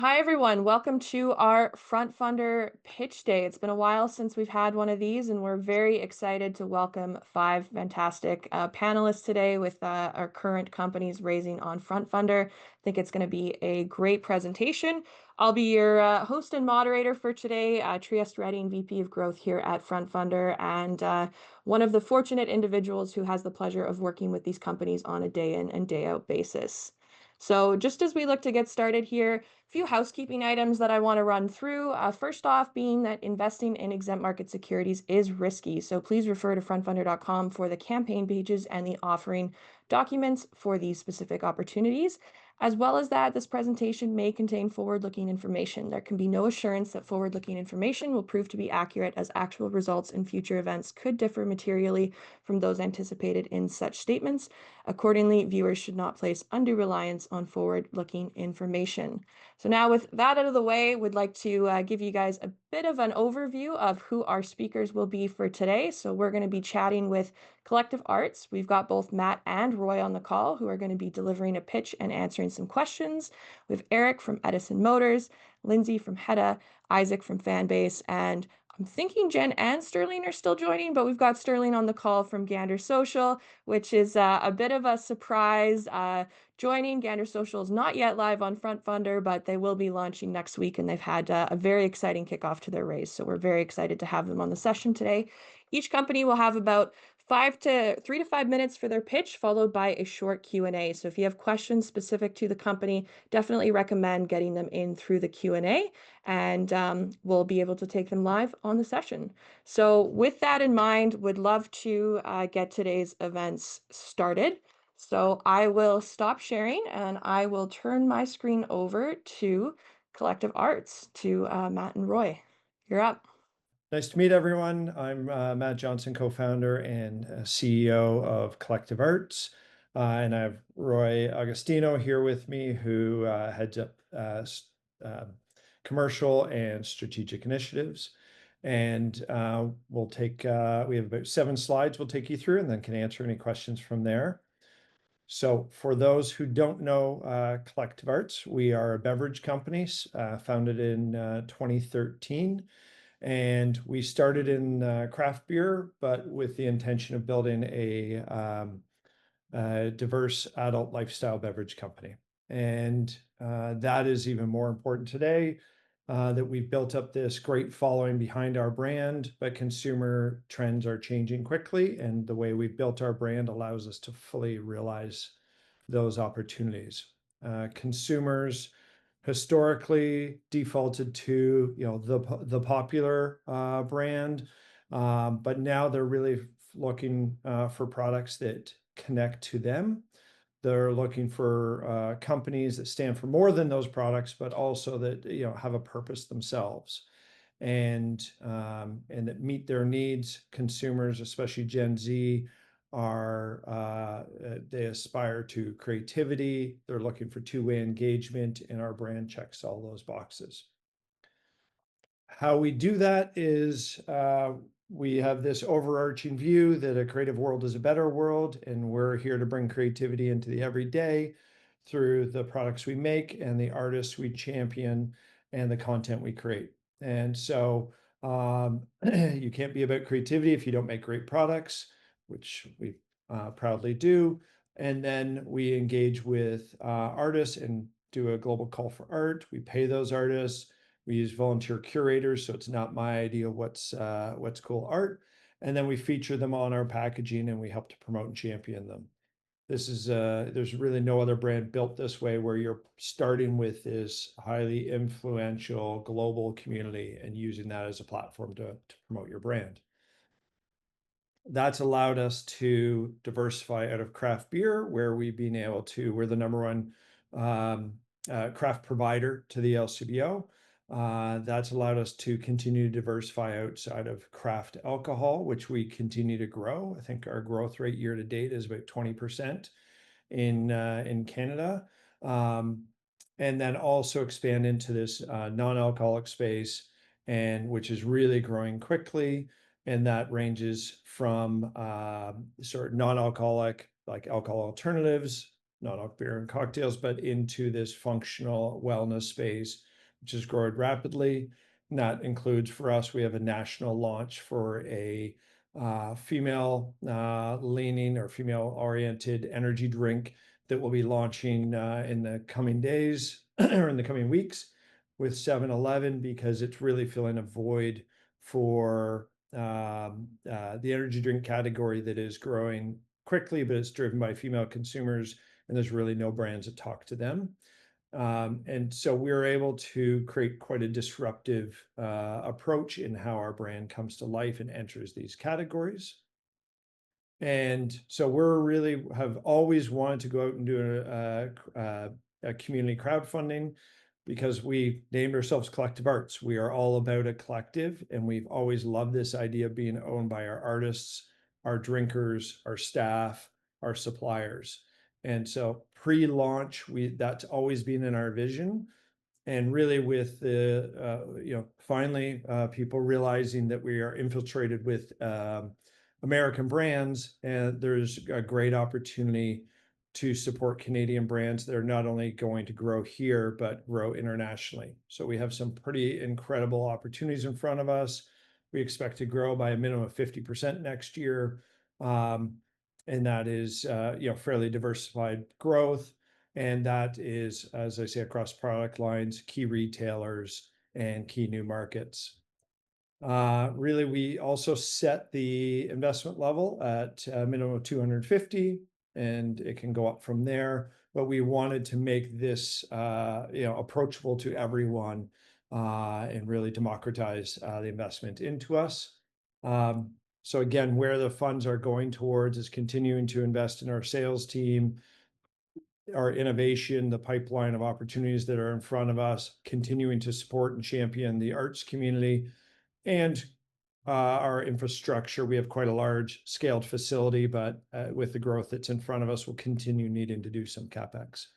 Hi, everyone. Welcome to our FrontFundr Pitch Day. It's been a while since we've had one of these, and we're very excited to welcome five fantastic panelists today with our current companies raising on FrontFundr. I think it's going to be a great presentation. I'll be your host and moderator for today, Trieste Redding, VP of Growth here at FrontFundr, and one of the fortunate individuals who has the pleasure of working with these companies on a day in and day out basis. So just as we look to get started here, few housekeeping items that I want to run through. First off, being that investing in exempt market securities is risky, so please refer to frontfundr.com for the campaign pages and the offering documents for these specific opportunities. As well as that, this presentation may contain forward-looking information. There can be no assurance that forward-looking information will prove to be accurate, as actual results in future events could differ materially from those anticipated in such statements. Accordingly, viewers should not place undue reliance on forward-looking information. So now with that out of the way, we'd like to give you guys a bit of an overview of who our speakers will be for today. So we're going to be chatting with Collective Arts. We've got both Matt and Roy on the call who are going to be delivering a pitch and answering some questions. We have Eric from Edison Motors, Lindsay from Hettas, Isaac from Fanbase, and I'm thinking Jen and Stirling are still joining, but we've got Stirling on the call from Gander Social, which is a bit of a surprise. Joining Gander Social is not yet live on FrontFundr, but they will be launching next week, and they've had a very exciting kickoff to their raise. So we're very excited to have them on the session today. Each company will have about 3 to 5 minutes for their pitch, followed by a short Q&A. So if you have questions specific to the company, definitely recommend getting them in through the Q&A, and we'll be able to take them live on the session. So with that in mind, would love to get today's events started. So I will stop sharing and I will turn my screen over to Collective Arts, to Matt and Roy. You're up. Nice to meet everyone. I'm Matt Johnston, co-founder and CEO of Collective Arts. And I have Roy Agostino here with me, who heads up commercial and strategic initiatives. And we have about 7 slides we'll take you through, and then can answer any questions from there. So for those who don't know Collective Arts, we are a beverage company founded in 2013. And we started in craft beer, but with the intention of building a diverse adult lifestyle beverage company. And that is even more important today, that we've built up this great following behind our brand, but consumer trends are changing quickly. And the way we've built our brand allows us to fully realize those opportunities. Consumers historically defaulted to the popular brand, but now they're really looking for products that connect to them. They're looking for companies that stand for more than those products, but also that have a purpose themselves, and that meet their needs. Consumers, especially Gen Z, they aspire to creativity. They're looking for two-way engagement, and our brand checks all those boxes. How we do that is we have this overarching view that a creative world is a better world, and we're here to bring creativity into the everyday through the products we make and the artists we champion and the content we create. And so you can't be about creativity if you don't make great products, which we proudly do. And then we engage with artists and do a global call for art. We pay those artists. We use volunteer curators, so it's not my idea what's cool art. And then we feature them on our packaging, and we help to promote and champion them. This is there's really no other brand built this way, where you're starting with this highly influential global community and using that as a platform to promote your brand. That's allowed us to diversify out of craft beer, where we're the number 1 craft provider to the LCBO. That's allowed us to continue to diversify outside of craft alcohol, which we continue to grow. I think our growth rate year to date is about 20% in Canada. And then also expand into this non-alcoholic space, and which is really growing quickly. And that ranges from sort of non-alcoholic, like alcohol alternatives, non-alcoholic beer and cocktails, but into this functional wellness space, which is growing rapidly. And that includes for us, we have a national launch for a female leaning or female oriented energy drink that will be launching in the coming days or in the coming weeks with 7-Eleven, because it's really filling a void for the energy drink category that is growing quickly, but it's driven by female consumers, and there's really no brands that talk to them. And so we're able to create quite a disruptive approach in how our brand comes to life and enters these categories. And so we're really have always wanted to go out and do a community crowdfunding, because we named ourselves Collective Arts. We are all about a collective, and we've always loved this idea of being owned by our artists, our drinkers, our staff, our suppliers. And so pre-launch, that's always been in our vision. And really with the, finally people realizing that we are infiltrated with American brands, and there's a great opportunity to support Canadian brands that are not only going to grow here, but grow internationally. So we have some pretty incredible opportunities in front of us. We expect to grow by a minimum of 50% next year. And that is, fairly diversified growth. And that is, as I say, across product lines, key retailers, and key new markets. Really, we also set the investment level at a minimum of 250, and it can go up from there. But we wanted to make this, approachable to everyone, and really democratize the investment into us. So again, where the funds are going towards is continuing to invest in our sales team, our innovation, the pipeline of opportunities that are in front of us, continuing to support and champion the arts community, and our infrastructure. We have quite a large scaled facility, but with the growth that's in front of us, we'll continue needing to do some CapEx.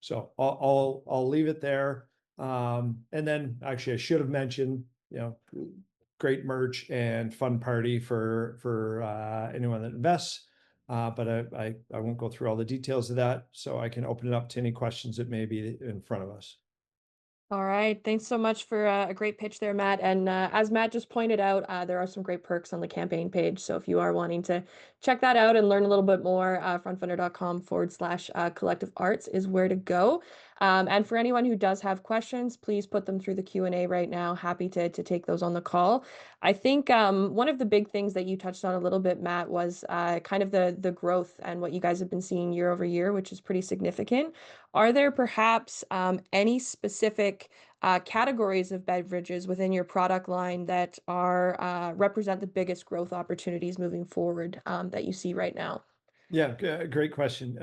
So I'll leave it there. And then actually I should have mentioned, great merch and fun party for anyone that invests. But I won't go through all the details of that, so I can open it up to any questions that may be in front of us. All right. Thanks so much for a great pitch there, Matt. And as Matt just pointed out, there are some great perks on the campaign page. So if you are wanting to check that out and learn a little bit more, frontfundr.com/collective arts is where to go. And for anyone who does have questions, please put them through the Q&A right now. Happy to take those on the call. I think one of the big things that you touched on a little bit, Matt, was kind of the growth and what you guys have been seeing year over year, which is pretty significant. Are there perhaps any specific categories of beverages within your product line that are represent the biggest growth opportunities moving forward that you see right now? Yeah, great question.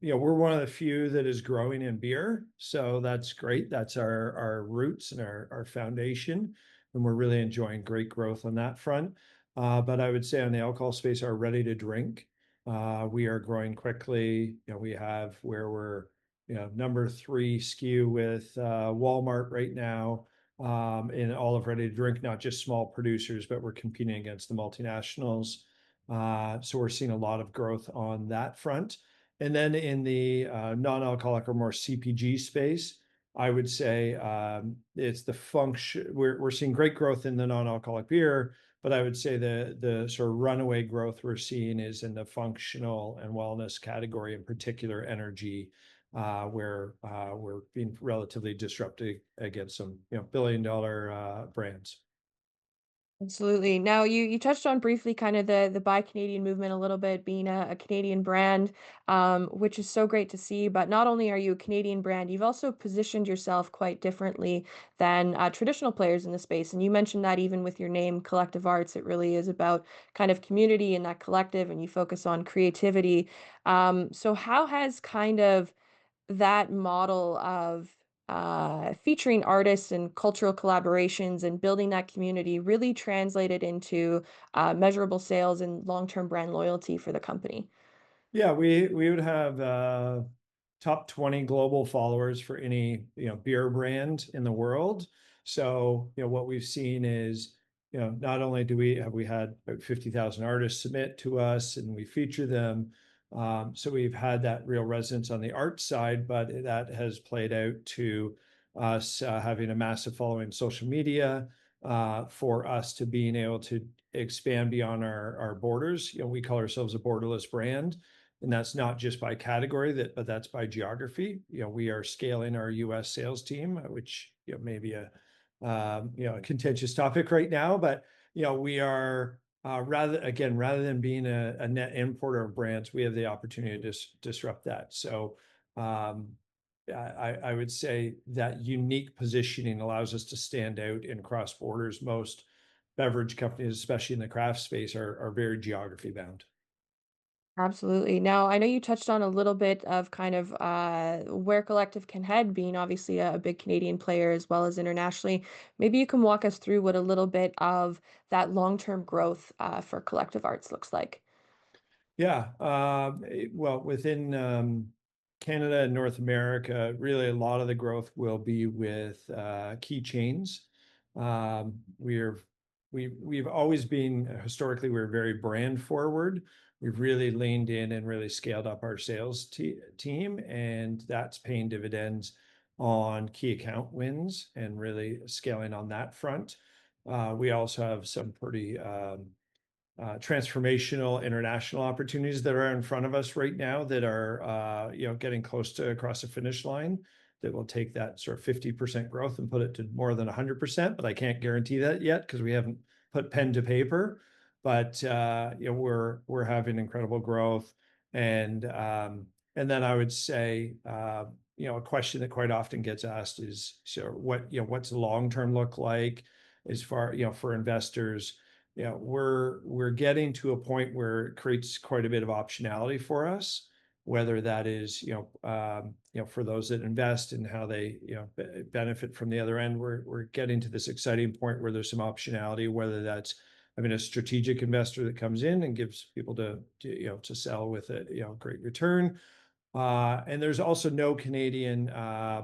We're one of the few that is growing in beer, so that's great. That's our roots and our foundation, and we're really enjoying great growth on that front. But I would say on the alcohol space, our ready to drink, we are growing quickly. We have where we're number 3 SKU with Walmart right now, in all of ready to drink, not just small producers, but we're competing against the multinationals. So we're seeing a lot of growth on that front. And then in the non-alcoholic or more CPG space, I would say it's the function. We're seeing great growth in the non-alcoholic beer, but I would say the sort of runaway growth we're seeing is in the functional and wellness category, in particular energy, where we're being relatively disruptive against some billion-dollar brands. Absolutely. Now, you touched on briefly kind of the Buy Canadian movement a little bit, being a Canadian brand, which is so great to see. But not only are you a Canadian brand, you've also positioned yourself quite differently than traditional players in the space. And you mentioned that even with your name, Collective Arts, it really is about kind of community and that collective, and you focus on creativity. So how has kind of that model of featuring artists and cultural collaborations and building that community really translated into measurable sales and long-term brand loyalty for the company? Yeah, we would have top 20 global followers for any beer brand in the world. So what we've seen is not only have we had about 50,000 artists submit to us and we feature them, so we've had that real resonance on the art side, but that has played out to us having a massive following in social media, for us to being able to expand beyond our borders. We call ourselves a borderless brand, and that's not just by category, but that's by geography. We are scaling our US sales team, which may be a a contentious topic right now, but we are rather than being a net importer of brands, we have the opportunity to disrupt that. So I would say that unique positioning allows us to stand out in cross borders. Most beverage companies, especially in the craft space, are very geography bound. Absolutely. Now, I know you touched on a little bit of kind of where Collective can head, being obviously a big Canadian player as well as internationally. Maybe you can walk us through what a little bit of that long-term growth for Collective Arts looks like. Yeah. Well, within Canada and North America, really a lot of the growth will be with key chains. We've always been, historically, we're very brand forward. We've really leaned in and really scaled up our sales team, and that's paying dividends on key account wins and really scaling on that front. We also have some pretty transformational international opportunities that are in front of us right now that are getting close to across the finish line, that will take that sort of 50% growth and put it to more than 100%, but I can't guarantee that yet because we haven't put pen to paper. But we're having incredible growth. And then I would say a question that quite often gets asked is, so what's the long term look like as far for investors? We're getting to a point where it creates quite a bit of optionality for us, whether that is for those that invest and how they benefit from the other end. We're getting to this exciting point where there's some optionality, whether that's having a strategic investor that comes in and gives people to sell with a great return. And there's also no Canadian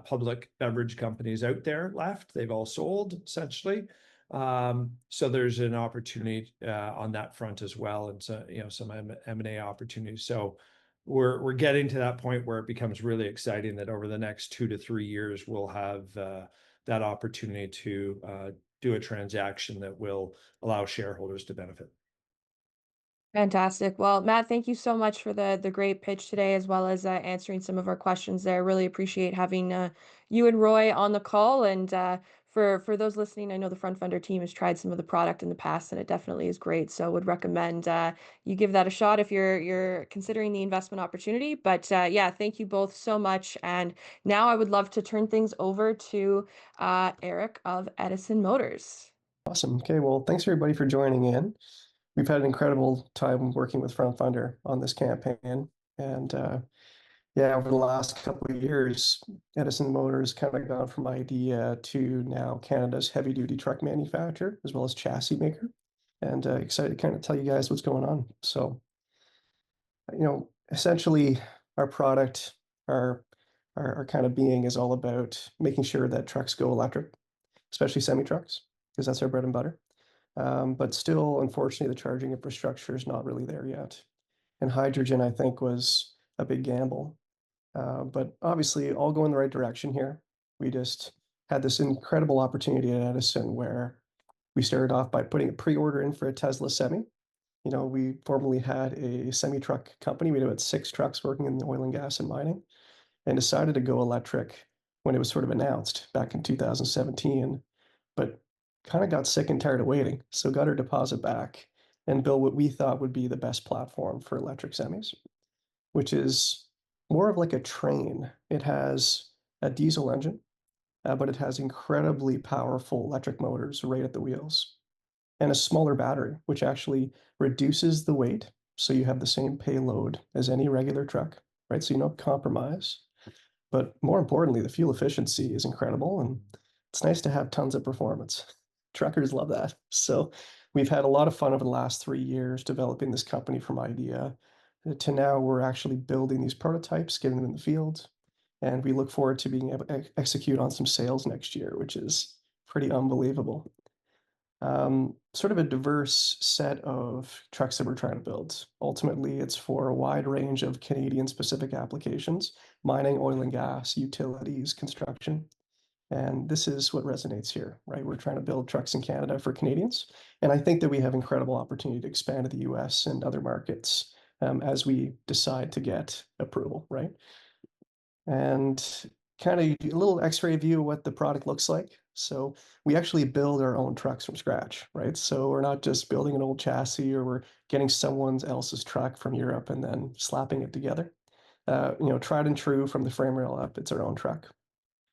public beverage companies out there left. They've all sold essentially. So there's an opportunity on that front as well, and so some M&A opportunities. So we're getting to that point where it becomes really exciting that over the next 2 to 3 years we'll have that opportunity to do a transaction that will allow shareholders to benefit. Fantastic. Well, Matt, thank you so much for the great pitch today, as well as answering some of our questions there. Really appreciate having you and Roy on the call. And for those listening, I know the FrontFundr team has tried some of the product in the past, and it definitely is great. So would recommend you give that a shot if you're considering the investment opportunity. But yeah, thank you both so much. And now I would love to turn things over to Eric of Edison Motors. Awesome. Okay, well, thanks everybody for joining in. We've had an incredible time working with FrontFundr on this campaign. And yeah, over the last couple of years, Edison Motors kind of gone from idea to now Canada's heavy-duty truck manufacturer, as well as chassis maker. And excited to kind of tell you guys what's going on. So, essentially, our product, our kind of being is all about making sure that trucks go electric, especially semi-trucks, because that's our bread and butter. But still, unfortunately, the charging infrastructure is not really there yet. And hydrogen, I think, was a big gamble. But obviously, all going the right direction here. We just had this incredible opportunity at Edison where we started off by putting a pre-order in for a Tesla Semi. We formerly had a semi-truck company. We had about 6 trucks working in the oil and gas and mining, and decided to go electric when it was sort of announced back in 2017. But kind of got sick and tired of waiting, so got our deposit back and built what we thought would be the best platform for electric semis, which is more of like a train. It has a diesel engine, but it has incredibly powerful electric motors right at the wheels, and a smaller battery, which actually reduces the weight, so you have the same payload as any regular truck, right? So you don't compromise. But more importantly, the fuel efficiency is incredible, and it's nice to have tons of performance. Truckers love that. So we've had a lot of fun over the last 3 years developing this company from idea to now we're actually building these prototypes, getting them in the field, and we look forward to being able to execute on some sales next year, which is pretty unbelievable. Sort of a diverse set of trucks that we're trying to build. Ultimately, it's for a wide range of Canadian specific applications: mining, oil and gas, utilities, construction. And this is what resonates here, right? We're trying to build trucks in Canada for Canadians. And I think that we have incredible opportunity to expand to the US and other markets as we decide to get approval, right? And kind of a little X-ray view of what the product looks like. So we actually build our own trucks from scratch, right? So we're not just building an old chassis or we're getting someone else's truck from Europe and then slapping it together. Tried and true from the frame rail up, it's our own truck.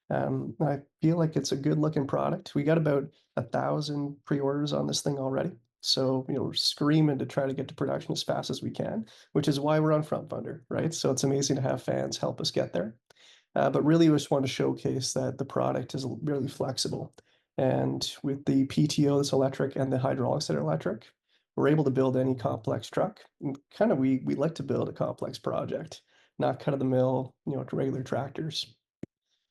I feel like it's a good looking product. We got about 1,000 pre-orders on this thing already. So, we're screaming to try to get to production as fast as we can, which is why we're on FrontFundr, right? So it's amazing to have fans help us get there. But really, we just want to showcase that the product is really flexible. And with the PTO that's electric and the hydraulics that are electric, we're able to build any complex truck. And kind of we like to build a complex project, not cut of the mill, regular tractors.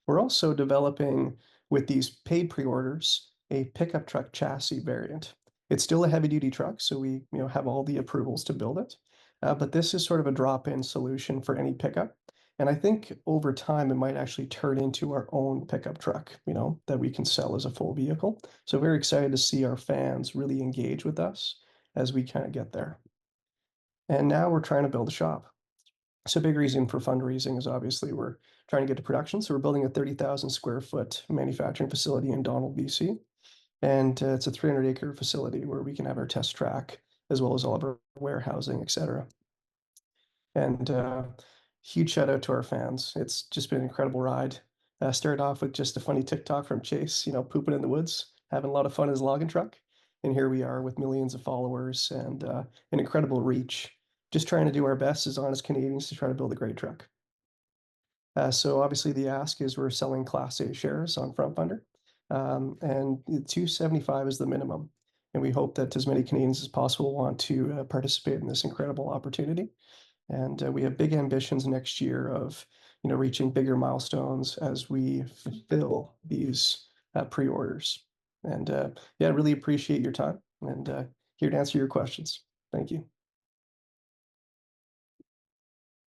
We're also developing, with these paid pre-orders, a pickup truck chassis variant. It's still a heavy-duty truck, so we, have all the approvals to build it. But this is sort of a drop-in solution for any pickup. And I think over time, it might actually turn into our own pickup truck, that we can sell as a full vehicle. So very excited to see our fans really engage with us as we kind of get there. And now we're trying to build a shop. So a big reason for fundraising is obviously we're trying to get to production. So we're building a 30,000 square foot manufacturing facility in Donald, BC. And it's a 300-acre facility where we can have our test track as well as all of our warehousing, et cetera. And huge shout out to our fans. It's just been an incredible ride. Started off with just a funny TikTok from Chase, pooping in the woods, having a lot of fun in his logging truck. And here we are with millions of followers and an incredible reach, just trying to do our best as honest Canadians to try to build a great truck. So obviously the ask is we're selling Class A shares on FrontFundr, and 275 is the minimum. And we hope that as many Canadians as possible want to participate in this incredible opportunity. And we have big ambitions next year of, reaching bigger milestones as we fulfill these pre-orders. And yeah, I really appreciate your time and here to answer your questions. Thank you.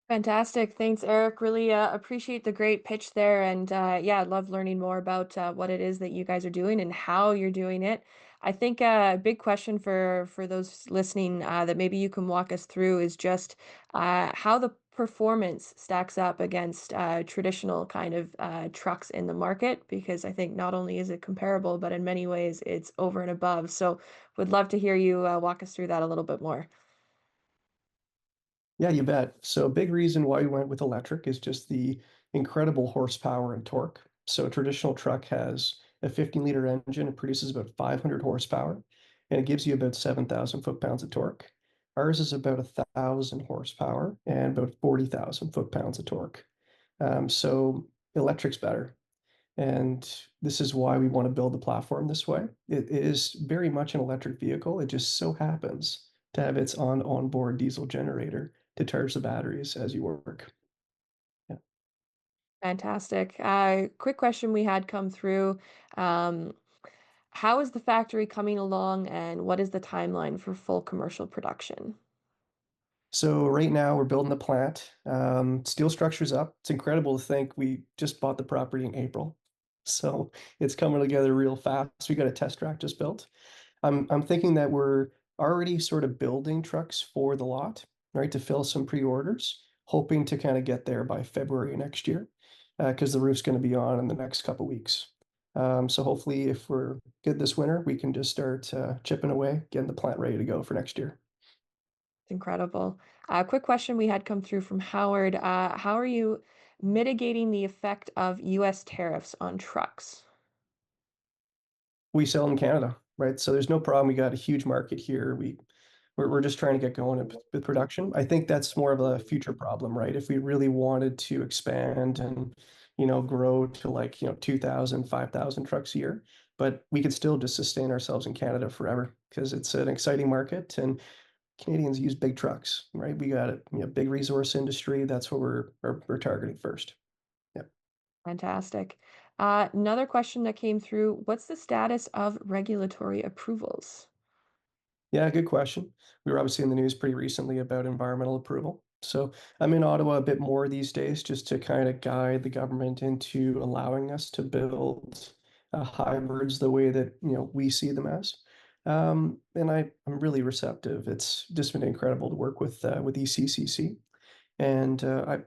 Fantastic. Thanks, Eric. Really appreciate the great pitch there. And yeah, I love learning more about what it is that you guys are doing and how you're doing it. I think a big question for those listening that maybe you can walk us through is just how the performance stacks up against traditional kind of trucks in the market, because I think not only is it comparable, but in many ways it's over and above. So would love to hear you walk us through that a little bit more. Yeah, you bet. So a big reason why we went with electric is just the incredible horsepower and torque. So a traditional truck has a 15-liter engine. It produces about 500 horsepower, and it gives you about 7,000 foot-pounds of torque. Ours is about 1,000 horsepower and about 40,000 foot-pounds of torque. So electric's better. And this is why we want to build the platform this way. It is very much an electric vehicle. It just so happens to have its onboard diesel generator to charge the batteries as you work. Yeah. Fantastic. Quick question we had come through. Um, how is the factory coming along and what is the timeline for full commercial production? So right now we're building the plant. Steel structure's up. It's incredible to think we just bought the property in April. So it's coming together real fast. We got a test track just built. I'm thinking that we're already sort of building trucks for the lot, right, to fill some pre-orders, hoping to kind of get there by February next year, because the roof's going to be on in the next couple weeks. So hopefully, if we're good this winter, we can just start chipping away, getting the plant ready to go for next year. It's incredible. Quick question we had come through from Howard. How are you mitigating the effect of US tariffs on trucks? We sell in Canada, right? So there's no problem. We got a huge market here. We're just trying to get going with production. I think that's more of a future problem, right? If we really wanted to expand and, grow to like, 2,000, 5,000 trucks a year, but we could still just sustain ourselves in Canada forever because it's an exciting market and Canadians use big trucks, right? We got a big resource industry. That's what we're targeting first. Yeah. Fantastic. Another question that came through, what's the status of regulatory approvals? Yeah, good question. We were obviously in the news pretty recently about environmental approval. So I'm in Ottawa a bit more these days just to kind of guide the government into allowing us to build hybrids the way that we see them as. And I'm really receptive. It's just been incredible to work with ECCC, and I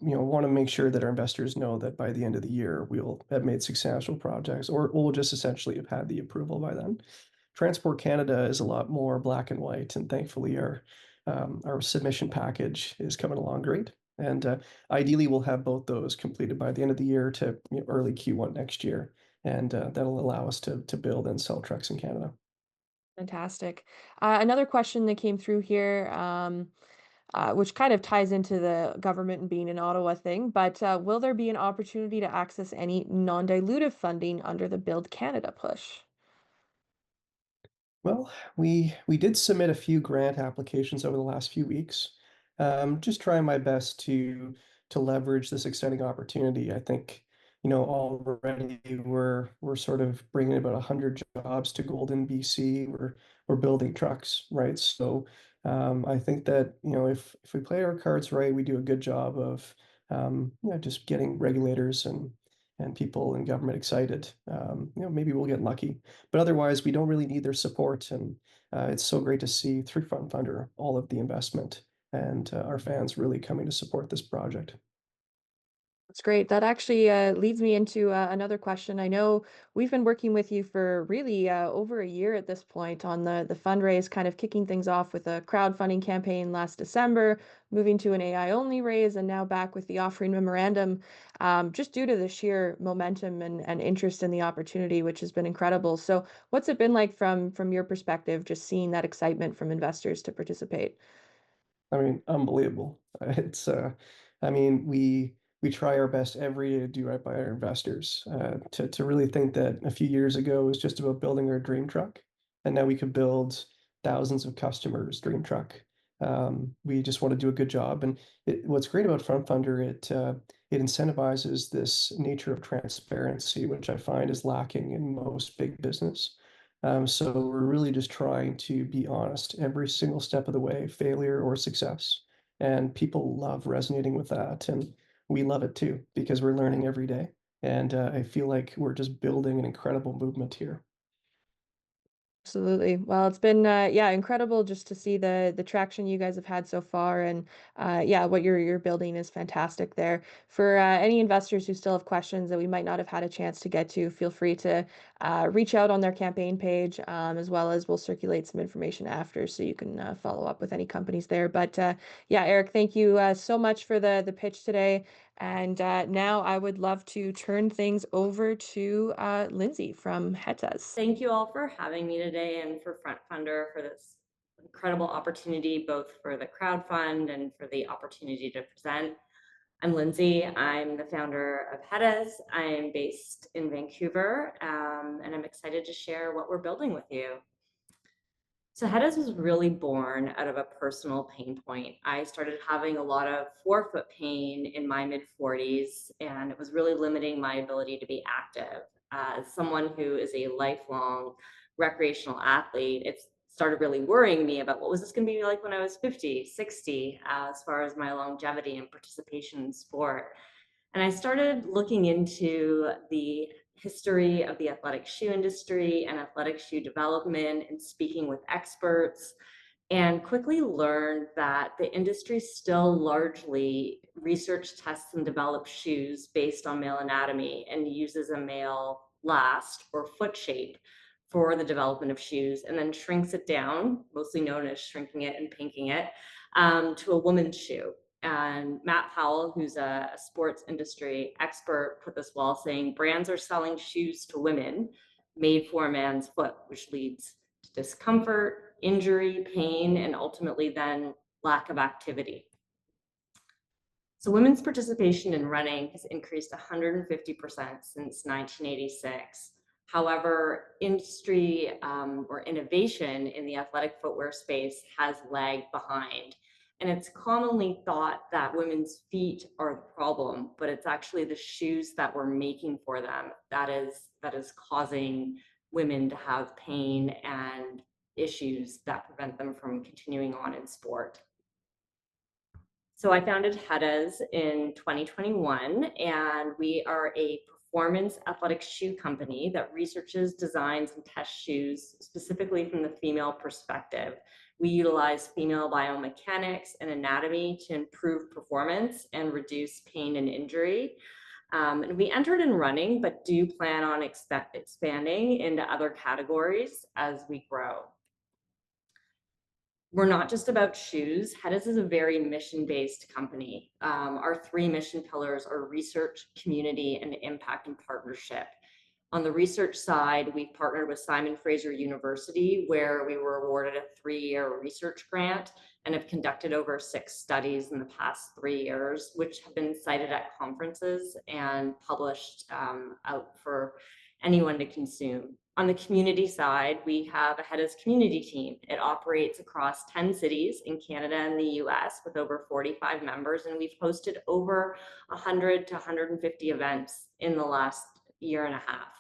want to make sure that our investors know that by the end of the year we'll have made successful projects, or we'll just essentially have had the approval by then. Transport Canada is a lot more black and white, and thankfully our submission package is coming along great. And ideally, we'll have both those completed by the end of the year to early Q1 next year, and that'll allow us to build and sell trucks in Canada. Fantastic. Another question that came through here, which kind of ties into the government and being an Ottawa thing, but will there be an opportunity to access any non-dilutive funding under the Build Canada push? Well, we did submit a few grant applications over the last few weeks. Just trying my best to leverage this exciting opportunity. I think, already we're sort of bringing about 100 jobs to Golden, BC. We're building trucks, right? So I think that if we play our cards right, we do a good job of just getting regulators and people in government excited. Maybe we'll get lucky. But otherwise, we don't really need their support. And it's so great to see through FrontFundr all of the investment and our fans really coming to support this project. That's great. That actually leads me into another question. I know we've been working with you for really over a year at this point on the fundraise, kind of kicking things off with a crowdfunding campaign last December, moving to an AI only raise, and now back with the offering memorandum, just due to the sheer momentum and interest in the opportunity, which has been incredible. So, what's it been like from your perspective, just seeing that excitement from investors to participate? I mean, unbelievable. It's I mean, we try our best every day to do right by our investors. To really think that a few years ago it was just about building our dream truck, and now we could build thousands of customers' dream truck. We just want to do a good job, and what's great about FrontFundr, it incentivizes this nature of transparency, which I find is lacking in most big business. So we're really just trying to be honest every single step of the way, failure or success. And people love resonating with that. And we love it too, because we're learning every day. And I feel like we're just building an incredible movement here. Absolutely. Well, it's been yeah, incredible just to see the traction you guys have had so far, and yeah, what you're building is fantastic there. For any investors who still have questions that we might not have had a chance to get to, feel free to reach out on their campaign page, as well as we'll circulate some information after so you can follow up with any companies there. But yeah, Eric, thank you so much for the pitch today. And now I would love to turn things over to Lindsay from Hettas. Thank you all for having me today and for FrontFundr for this incredible opportunity, both for the crowdfund and for the opportunity to present. I'm Lindsay. I'm the founder of Hettas. I'm based in Vancouver, and I'm excited to share what we're building with you. So Hettas was really born out of a personal pain point. I started having a lot of forefoot pain in my mid-40s, and it was really limiting my ability to be active. As someone who is a lifelong recreational athlete, it started really worrying me about what was this going to be like when I was 50, 60, as far as my longevity and participation in sport. And I started looking into the history of the athletic shoe industry and athletic shoe development and speaking with experts, and quickly learned that the industry still largely research tests and develops shoes based on male anatomy and uses a male last or foot shape for the development of shoes, and then shrinks it down, mostly known as shrinking it and pinking it, to a woman's shoe. And Matt Powell, who's a sports industry expert, put this well, saying brands are selling shoes to women made for a man's foot, which leads to discomfort, injury, pain, and ultimately then lack of activity. So women's participation in running has increased 150% since 1986. However, industry or innovation in the athletic footwear space has lagged behind. And it's commonly thought that women's feet are the problem, but it's actually the shoes that we're making for them that is causing women to have pain and issues that prevent them from continuing on in sport. So I founded Hettas in 2021, and we are a performance athletic shoe company that researches, designs, and tests shoes specifically from the female perspective. We utilize female biomechanics and anatomy to improve performance and reduce pain and injury. And we entered in running, but do plan on expanding into other categories as we grow. We're not just about shoes. Hettas is a very mission-based company. Our three mission pillars are research, community, and impact and partnership. On the research side, we've partnered with Simon Fraser University, where we were awarded a 3-year research grant and have conducted over 6 studies in the past 3 years, which have been cited at conferences and published out for anyone to consume. On the community side, we have a Hettas community team. It operates across 10 cities in Canada and the US with over 45 members, and we've hosted over 100 to 150 events in the last year and a half.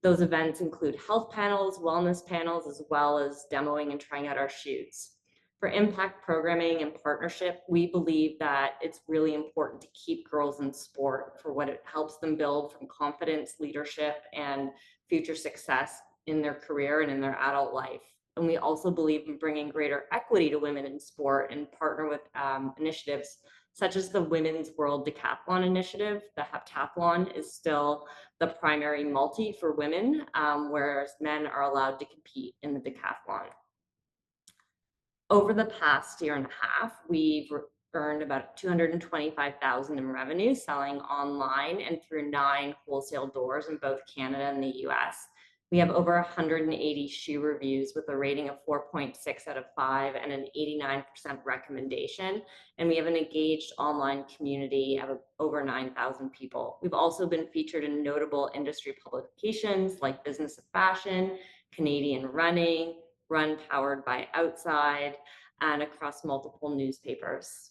Those events include health panels, wellness panels, as well as demoing and trying out our shoes. For impact programming and partnership, we believe that it's really important to keep girls in sport for what it helps them build from confidence, leadership, and future success in their career and in their adult life. And we also believe in bringing greater equity to women in sport and partner with initiatives such as the Women's World Decathlon Initiative. The heptathlon is still the primary multi for women, whereas men are allowed to compete in the decathlon. Over the past year and a half, we've earned about $225,000 in revenue selling online and through 9 wholesale doors in both Canada and the US. We have over 180 shoe reviews with a rating of 4.6 out of 5 and an 89% recommendation. And we have an engaged online community of over 9,000 people. We've also been featured in notable industry publications like Business of Fashion, Canadian Running, Run Powered by Outside, and across multiple newspapers.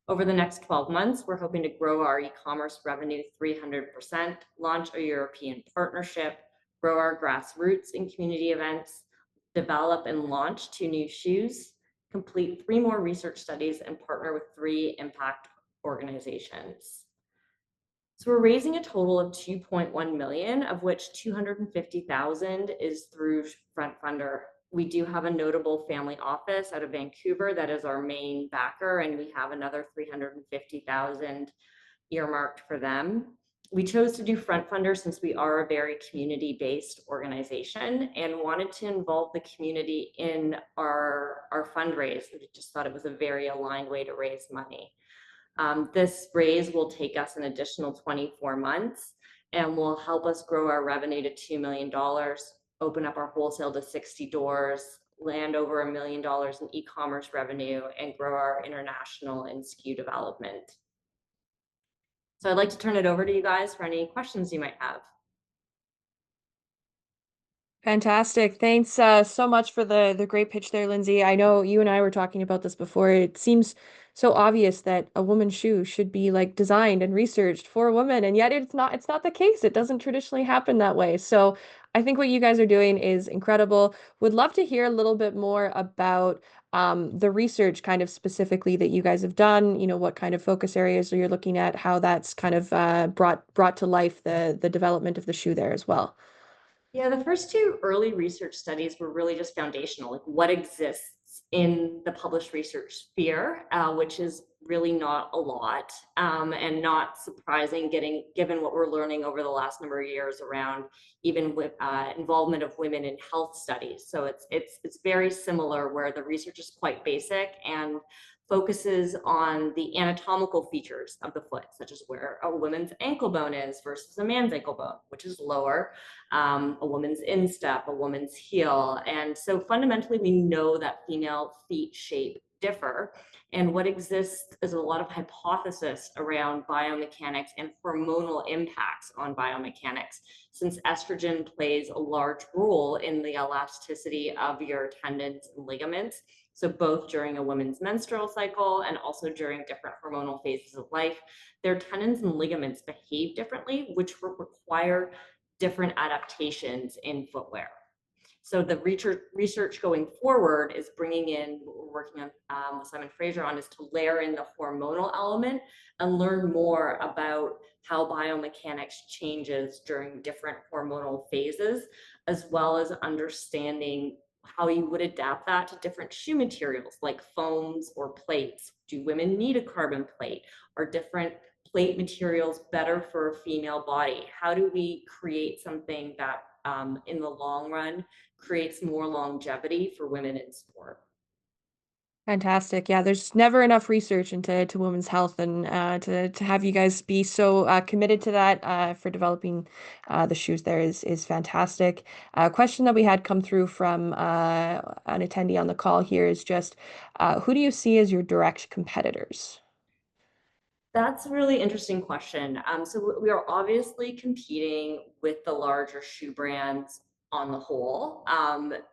Over the next 12 months, we're hoping to grow our e-commerce revenue 300%, launch a European partnership, grow our grassroots and community events, develop and launch 2 new shoes, complete 3 more research studies, and partner with 3 impact organizations. So we're raising a total of $2.1 million, of which $250,000 is through FrontFundr. We do have a notable family office out of Vancouver that is our main backer, and we have another $350,000 earmarked for them. We chose to do FrontFundr since we are a very community-based organization and wanted to involve the community in our fundraise. We just thought it was a very aligned way to raise money. This raise will take us an additional 24 months and will help us grow our revenue to $2 million, open up our wholesale to 60 doors, land over $1 million in e-commerce revenue, and grow our international and SKU development. So I'd like to turn it over to you guys for any questions you might have. Fantastic. Thanks so much for the great pitch there, Lindsay. I know you and I were talking about this before. It seems so obvious that a woman's shoe should be like designed and researched for a woman, and yet it's not the case. It doesn't traditionally happen that way. So I think what you guys are doing is incredible. Would love to hear a little bit more about the research kind of specifically that you guys have done, what kind of focus areas you're looking at, how that's kind of brought to life the development of the shoe there as well. Yeah, the first 2 early research studies were really just foundational, like what exists in the published research sphere, which is really not a lot, and not surprising given what we're learning over the last number of years around even with involvement of women in health studies. So it's very similar where the research is quite basic and focuses on the anatomical features of the foot, such as where a woman's ankle bone is versus a man's ankle bone, which is lower, a woman's instep, a woman's heel. And so fundamentally, we know that female feet shape differ. And what exists is a lot of hypothesis around biomechanics and hormonal impacts on biomechanics, since estrogen plays a large role in the elasticity of your tendons and ligaments. So both during a woman's menstrual cycle and also during different hormonal phases of life, their tendons and ligaments behave differently, which require different adaptations in footwear. So the research going forward is bringing in, what we're working on with Simon Fraser on, is to layer in the hormonal element and learn more about how biomechanics changes during different hormonal phases, as well as understanding how you would adapt that to different shoe materials like foams or plates. Do women need a carbon plate? Are different plate materials better for a female body? How do we create something that in the long run creates more longevity for women in sport? Fantastic. Yeah, there's never enough research into women's health, and to have you guys be so committed to that for developing the shoes there is fantastic. A question that we had come through from an attendee on the call here is just who do you see as your direct competitors? That's a really interesting question. So we are obviously competing with the larger shoe brands on the whole,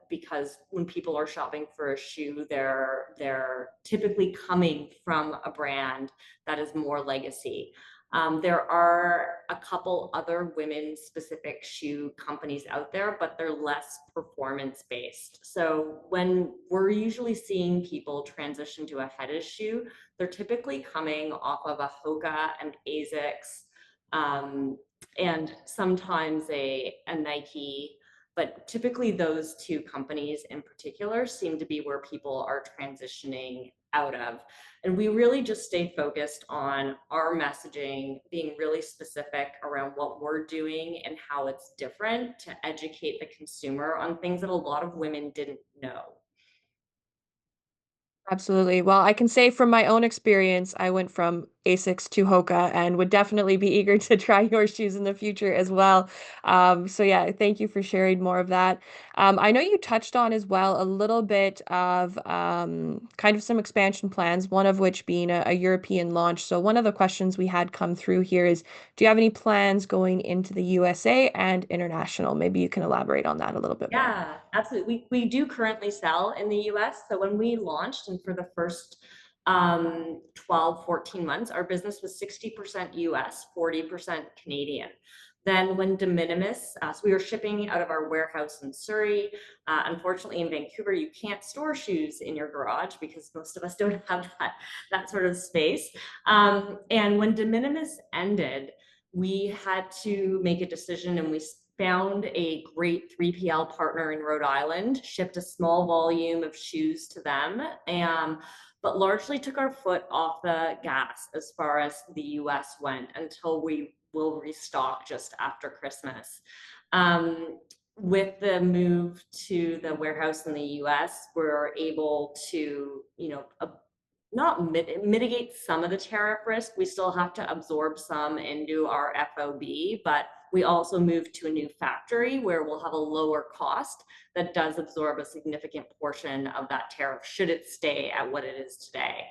because when people are shopping for a shoe, they're typically coming from a brand that is more legacy. There are a couple other women-specific shoe companies out there, but they're less performance-based. So when we're usually seeing people transition to a Hettas shoe, they're typically coming off of a Hoka and Asics, and sometimes a Nike, but typically those two companies in particular seem to be where people are transitioning out of. And we really just stay focused on our messaging, being really specific around what we're doing and how it's different to educate the consumer on things that a lot of women didn't know. Absolutely. Well, I can say from my own experience, I went from Asics to Hoka and would definitely be eager to try your shoes in the future as well. So yeah, thank you for sharing more of that. I know you touched on as well a little bit of kind of some expansion plans, one of which being a European launch. So one of the questions we had come through here is, do you have any plans going into the USA and international? Maybe you can elaborate on that a little bit more. Yeah, absolutely. We do currently sell in the US. So when we launched, and for the first 12, 14 months, our business was 60% US, 40% Canadian. Then when de minimis, so we were shipping out of our warehouse in Surrey. Unfortunately, in Vancouver, you can't store shoes in your garage because most of us don't have that sort of space. And when de minimis ended, we had to make a decision, and we found a great 3PL partner in Rhode Island, shipped a small volume of shoes to them, but largely took our foot off the gas as far as the US went until we will restock just after Christmas. With the move to the warehouse in the US, we're able to, not mitigate some of the tariff risk. We still have to absorb some into our FOB, but we also moved to a new factory where we'll have a lower cost that does absorb a significant portion of that tariff should it stay at what it is today.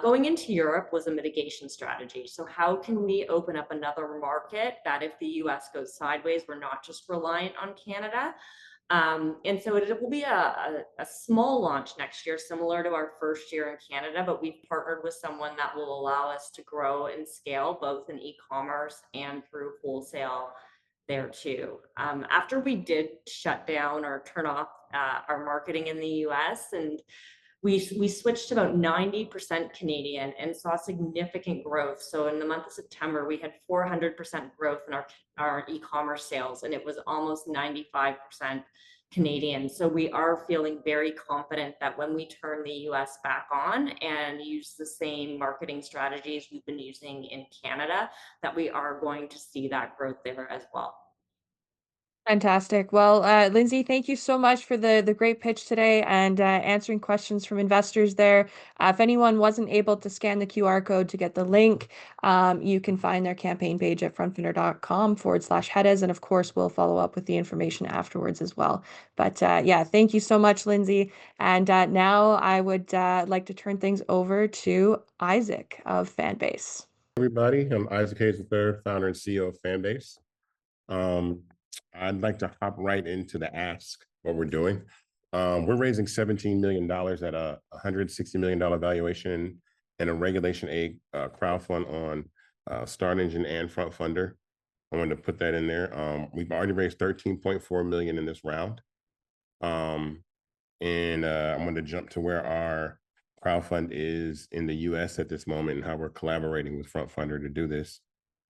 Going into Europe was a mitigation strategy. So how can we open up another market that if the US goes sideways, we're not just reliant on Canada? And so it will be a small launch next year, similar to our first year in Canada, but we've partnered with someone that will allow us to grow and scale both in e-commerce and through wholesale there too. After we did shut down or turn off our marketing in the US, and we switched to about 90% Canadian and saw significant growth. So in the month of September, we had 400% growth in our e-commerce sales, and it was almost 95% Canadian. So we are feeling very confident that when we turn the US back on and use the same marketing strategies we've been using in Canada, that we are going to see that growth there as well. Fantastic. Well, Lindsay, thank you so much for the great pitch today and answering questions from investors there. If anyone wasn't able to scan the QR code to get the link, you can find their campaign page at frontfundr.com/Hettas. And of course, we'll follow up with the information afterwards as well. But yeah, thank you so much, Lindsay. And now I would like to turn things over to Isaac of Fanbase. Everybody, I'm Isaac Hayes III, founder and CEO of Fanbase. I'd like to hop right into the ask, what we're doing. We're raising $17 million at a $160 million valuation and a Regulation A crowdfund on Start Engine and FrontFundr. I wanted to put that in there. We've already raised $13.4 million in this round. And I'm going to jump to where our crowdfund is in the US at this moment and how we're collaborating with FrontFundr to do this.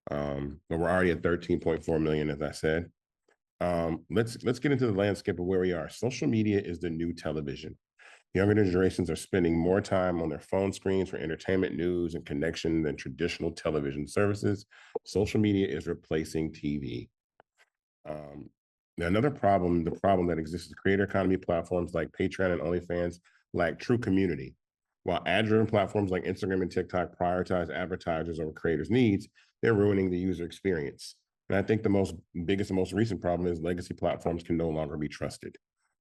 But we're already at 13.4 million, as I said. Let's get into the landscape of where we are. Social media is the new television. Younger generations are spending more time on their phone screens for entertainment, news, and connection than traditional television services. Social media is replacing TV. Now another problem, the problem that exists is creator economy platforms like Patreon and OnlyFans lack true community. While ad-driven platforms like Instagram and TikTok prioritize advertisers over creators' needs, they're ruining the user experience. And I think the biggest and most recent problem is legacy platforms can no longer be trusted.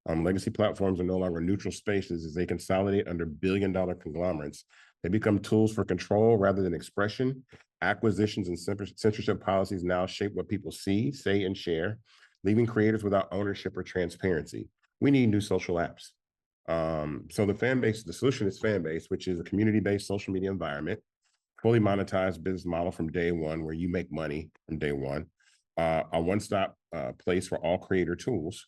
Legacy platforms are no longer neutral spaces as they consolidate under billion-dollar conglomerates. They become tools for control rather than expression. Acquisitions and censorship policies now shape what people see, say, and share, leaving creators without ownership or transparency. We need new social apps. So the solution is Fanbase, which is a community-based social media environment, fully monetized business model from day one, where you make money from day one, a one-stop place for all creator tools,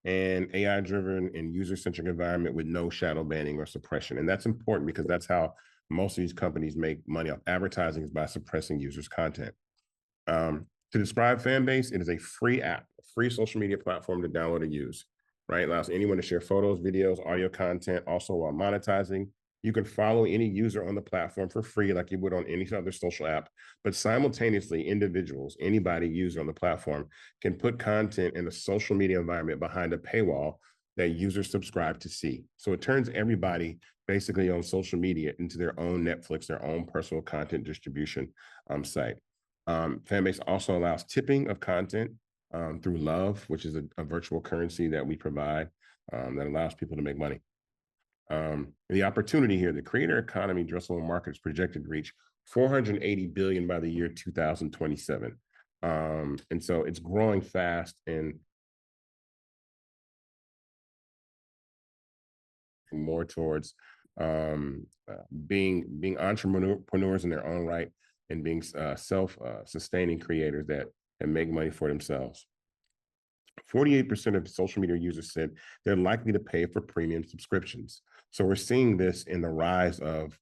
and AI-driven and user-centric environment with no shadow banning or suppression. And that's important because that's how most of these companies make money off advertising, is by suppressing users' content. To describe Fanbase, it is a free app, a free social media platform to download and use, right? It allows anyone to share photos, videos, audio content, also while monetizing. You can follow any user on the platform for free like you would on any other social app, but simultaneously individuals, anybody user on the platform can put content in a social media environment behind a paywall that users subscribe to see. So it turns everybody basically on social media into their own Netflix, their own personal content distribution site. Fanbase also allows tipping of content through Love, which is a virtual currency that we provide that allows people to make money. The opportunity here, the creator economy addressable market is projected to reach 480 billion by the year 2027. And so it's growing fast and more towards being entrepreneurs in their own right and being self-sustaining creators that make money for themselves. 48% of social media users said they're likely to pay for premium subscriptions. So we're seeing this in the rise of,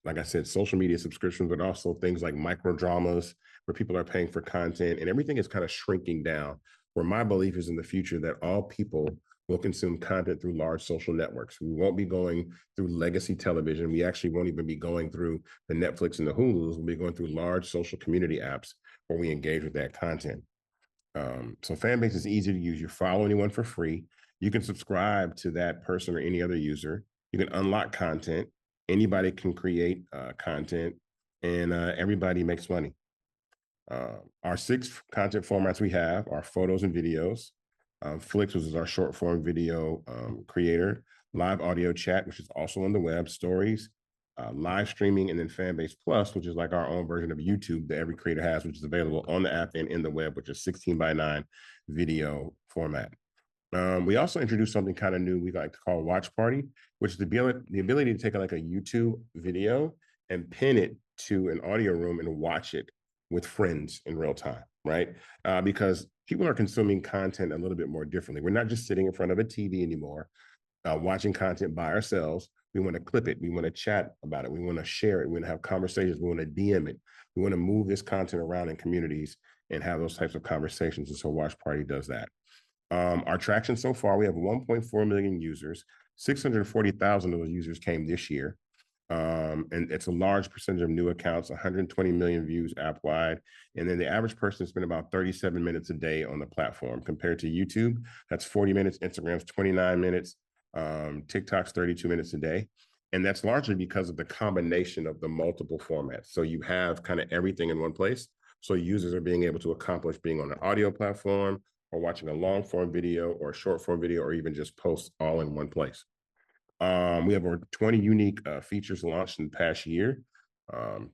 like I said, social media subscriptions, but also things like micro dramas where people are paying for content, and everything is kind of shrinking down. Where my belief is in the future that all people will consume content through large social networks. We won't be going through legacy television. We actually won't even be going through the Netflix and the Hulus. We'll be going through large social community apps where we engage with that content. So Fanbase is easy to use. You follow anyone for free. You can subscribe to that person or any other user. You can unlock content. Anybody can create content, and everybody makes money. Our 6 content formats we have are photos and videos, Flicks, which is our short form video creator, live audio chat, which is also on the web, stories, live streaming, and then Fanbase Plus, which is like our own version of YouTube that every creator has, which is available on the app and in the web, which is 16:9 video format. We also introduced something kind of new we like to call Watch Party, which is the ability to take like a YouTube video and pin it to an audio room and watch it with friends in real time, right? Because people are consuming content a little bit more differently. We're not just sitting in front of a TV anymore, watching content by ourselves. We want to clip it. We want to chat about it. We want to share it. We want to have conversations. We want to DM it. We want to move this content around in communities and have those types of conversations. And so Watch Party does that. Our traction so far, we have 1.4 million users. 640,000 of those users came this year. And it's a large percentage of new accounts, 120 million views app-wide. And then the average person spent about 37 minutes a day on the platform compared to YouTube. That's 40 minutes, Instagram's 29 minutes, TikTok's 32 minutes a day. And that's largely because of the combination of the multiple formats. So you have kind of everything in one place. So users are being able to accomplish being on an audio platform or watching a long form video or a short form video, or even just posts all in one place. We have over 20 unique features launched in the past year,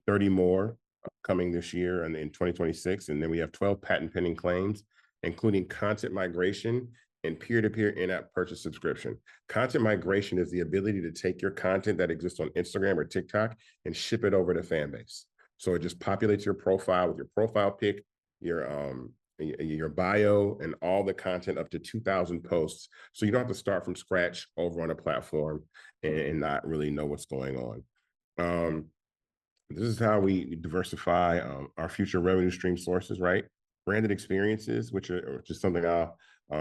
30 more coming this year and in 2026. And then we have 12 patent pending claims, including content migration and peer-to-peer in-app purchase subscription. Content migration is the ability to take your content that exists on Instagram or TikTok and ship it over to Fanbase. So it just populates your profile with your profile pic, your your bio and all the content up to 2,000 posts. So you don't have to start from scratch over on a platform and not really know what's going on. This is how we diversify our future revenue stream sources, right? Branded experiences, which is something I'll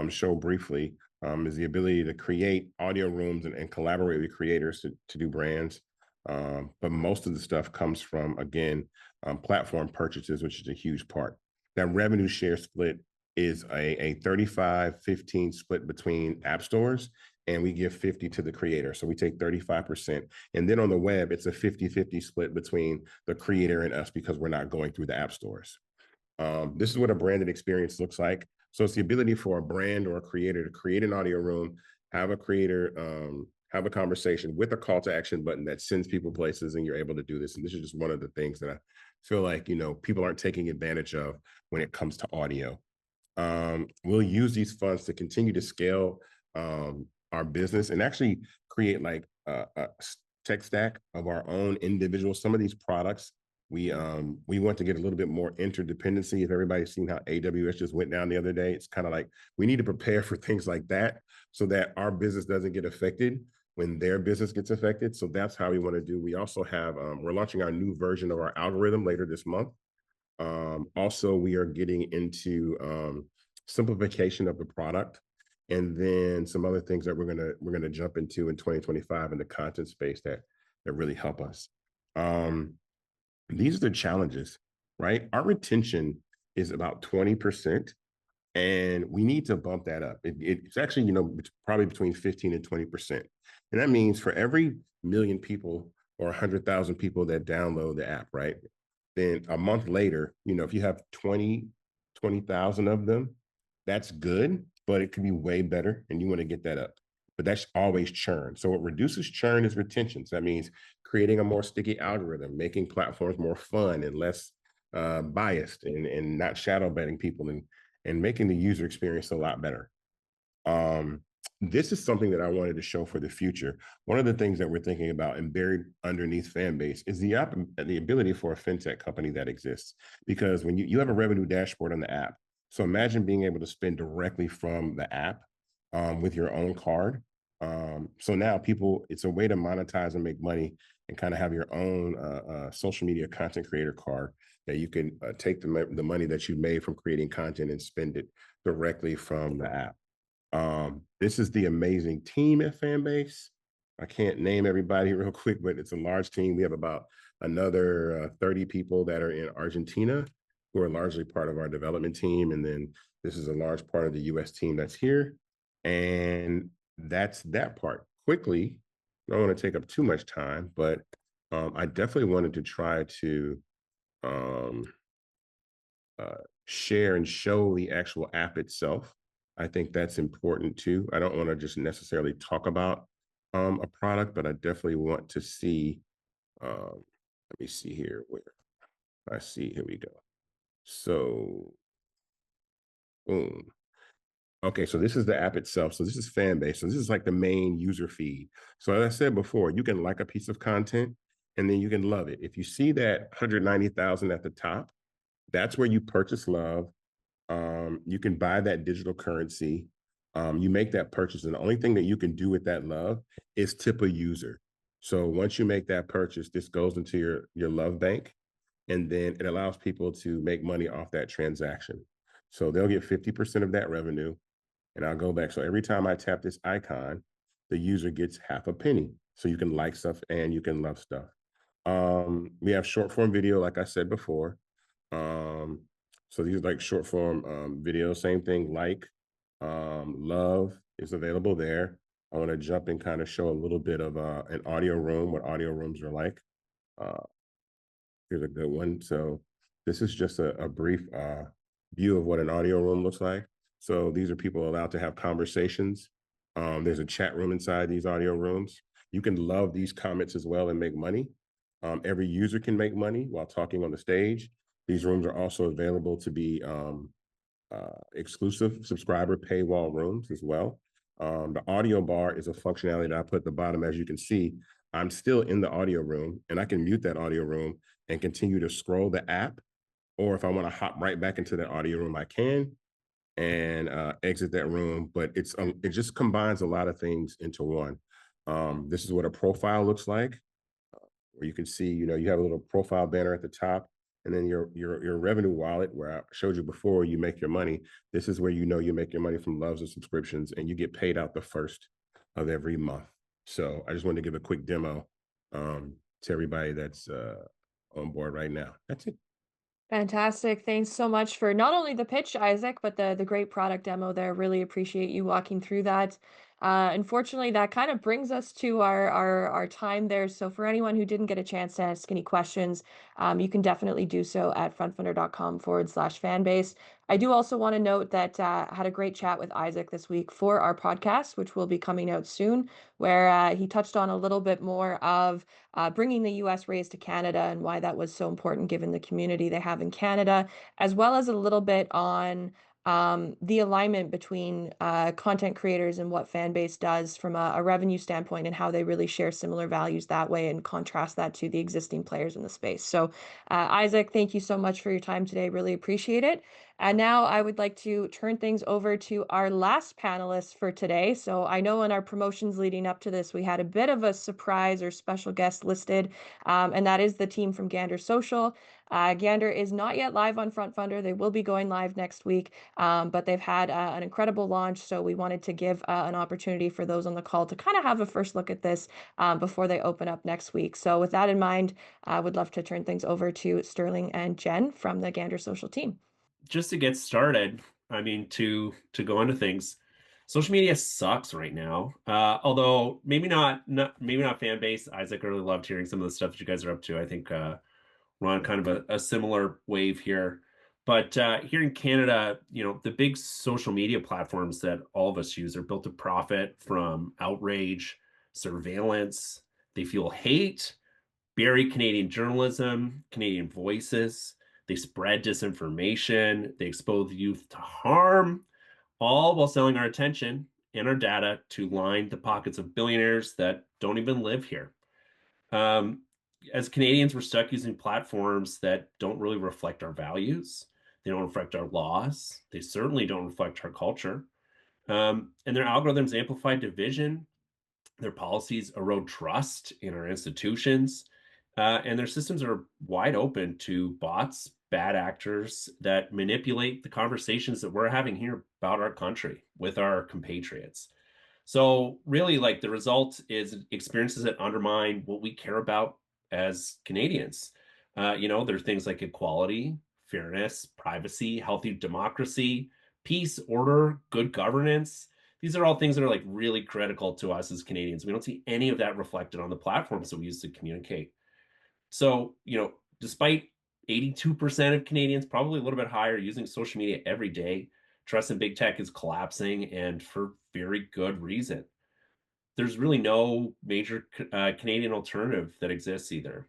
show briefly, is the ability to create audio rooms and collaborate with creators to do brands. But most of the stuff comes from, again, platform purchases, which is a huge part. That revenue share split is a 35-15 split between app stores, and we give 50 to the creator. So we take 35%. And then on the web, it's a 50-50 split between the creator and us because we're not going through the app stores. This is what a branded experience looks like. So it's the ability for a brand or a creator to create an audio room, have a creator have a conversation with a call to action button that sends people places, and you're able to do this. And this is just one of the things that I feel like, people aren't taking advantage of when it comes to audio. We'll use these funds to continue to scale our business and actually create like a tech stack of our own individual. Some of these products, we want to get a little bit more interdependency. If everybody's seen how AWS just went down the other day, it's kind of like we need to prepare for things like that so that our business doesn't get affected when their business gets affected. So that's how we want to do. We also have, we're launching our new version of our algorithm later this month. Also, we are getting into simplification of the product, and then some other things that we're gonna jump into in 2025 in the content space that really help us. These are the challenges, right? Our retention is about 20%, and we need to bump that up. It's actually, probably between 15 and 20%. And that means for every million people or 100,000 people that download the app, right? Then a month later, if you have 20,000 of them, that's good, but it could be way better, and you want to get that up. But that's always churn. So what reduces churn is retention. So that means creating a more sticky algorithm, making platforms more fun and less biased, and not shadow banning people, and making the user experience a lot better. This is something that I wanted to show for the future. One of the things that we're thinking about and buried underneath Fanbase is the ability for a fintech company that exists. Because when you have a revenue dashboard on the app, so imagine being able to spend directly from the app with your own card. So now it's a way to monetize and make money and kind of have your own social media content creator card that you can take the money that you made from creating content and spend it directly from the app. This is the amazing team at Fanbase. I can't name everybody real quick, but it's a large team. We have about another 30 people that are in Argentina who are largely part of our development team. And then this is a large part of the US team that's here. And that's that part. Quickly, I don't want to take up too much time, but I definitely wanted to try to share and show the actual app itself. I think that's important too. I don't want to just necessarily talk about a product, but I definitely want to see, let me see here where I see, here we go. So, boom. Okay, so this is the app itself. So this is Fanbase. So this is like the main user feed. So as I said before, you can like a piece of content and then you can love it. If you see that 190,000 at the top, that's where you purchase love. You can buy that digital currency. You make that purchase, and the only thing that you can do with that love is tip a user. So once you make that purchase, this goes into your love bank, and then it allows people to make money off that transaction. So they'll get 50% of that revenue, and I'll go back. So every time I tap this icon, the user gets half a penny. So you can like stuff and you can love stuff. We have short form video, like I said before. So these are like short form videos, same thing, love is available there. I want to jump and kind of show a little bit of an audio room, what audio rooms are like. Here's a good one. So this is just a brief view of what an audio room looks like. So these are people allowed to have conversations. There's a chat room inside these audio rooms. You can love these comments as well and make money. Every user can make money while talking on the stage. These rooms are also available to be exclusive subscriber paywall rooms as well. The audio bar is a functionality that I put at the bottom. As you can see, I'm still in the audio room, and I can mute that audio room and continue to scroll the app or if I want to hop right back into that audio room, I can, and exit that room. But it just combines a lot of things into one. This is what a profile looks like, where you can see, you have a little profile banner at the top, and then your revenue wallet, where I showed you before, you make your money. This is where you make your money from loves and subscriptions, and you get paid out the first of every month. So I just wanted to give a quick demo to everybody that's on board right now. That's it. Fantastic. Thanks so much for not only the pitch, Isaac, but the great product demo there. Really appreciate you walking through that. Unfortunately, that kind of brings us to our time there. So for anyone who didn't get a chance to ask any questions, you can definitely do so at frontfundr.com/fanbase. I do also want to note that I had a great chat with Isaac this week for our podcast, which will be coming out soon, where he touched on a little bit more of bringing the US raise to Canada and why that was so important given the community they have in Canada, as well as a little bit on the alignment between content creators and what Fanbase does from a revenue standpoint and how they really share similar values that way and contrast that to the existing players in the space. So, Isaac, thank you so much for your time today. Really appreciate it. And now I would like to turn things over to our last panelist for today. So I know in our promotions leading up to this, we had a bit of a surprise or special guest listed, and that is the team from Gander Social. Gander is not yet live on FrontFundr. They will be going live next week, but they've had an incredible launch. So we wanted to give an opportunity for those on the call to kind of have a first look at this before they open up next week. So with that in mind, I would love to turn things over to Stirling and Jen from the Gander Social team. Just to get started, I mean, to go into things, social media sucks right now. Although maybe not Fanbase. Isaac, I really loved hearing some of the stuff that you guys are up to. I think we're on kind of a similar wave here. But here in Canada, the big social media platforms that all of us use are built to profit from outrage, surveillance. They fuel hate, bury Canadian journalism, Canadian voices. They spread disinformation. They expose youth to harm, all while selling our attention and our data to line the pockets of billionaires that don't even live here. As Canadians, we're stuck using platforms that don't really reflect our values. They don't reflect our laws. They certainly don't reflect our culture. And their algorithms amplify division. Their policies erode trust in our institutions. And their systems are wide open to bots, bad actors that manipulate the conversations that we're having here about our country with our compatriots. So really, like, the result is experiences that undermine what we care about as Canadians. There are things like equality, fairness, privacy, healthy democracy, peace, order, good governance. These are all things that are like really critical to us as Canadians. We don't see any of that reflected on the platforms that we use to communicate. So, despite 82% of Canadians, probably a little bit higher, using social media every day, trust in big tech is collapsing, and for very good reason. There's really no major Canadian alternative that exists either.